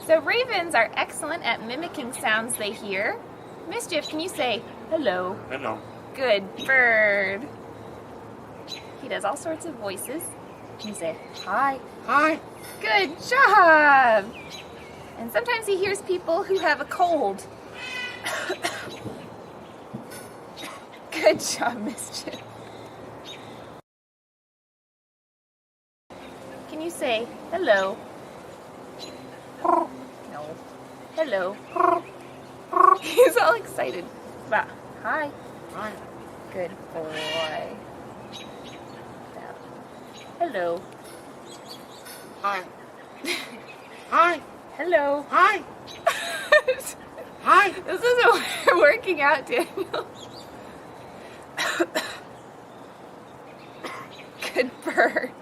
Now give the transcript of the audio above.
So ravens are excellent at mimicking sounds they hear. Mischief, can you say hello? Hello. Good bird. He does all sorts of voices. Can you say hi? Hi. Good job. And sometimes he hears people who have a cold. Good job, Mischief. Can you say hello? No. Hello. He's all excited. Wow. Hi. Hi. Good boy. Now. Hello. Hi. Hi. Hello. Hi. Hi. This isn't working out, Daniel. Good bird.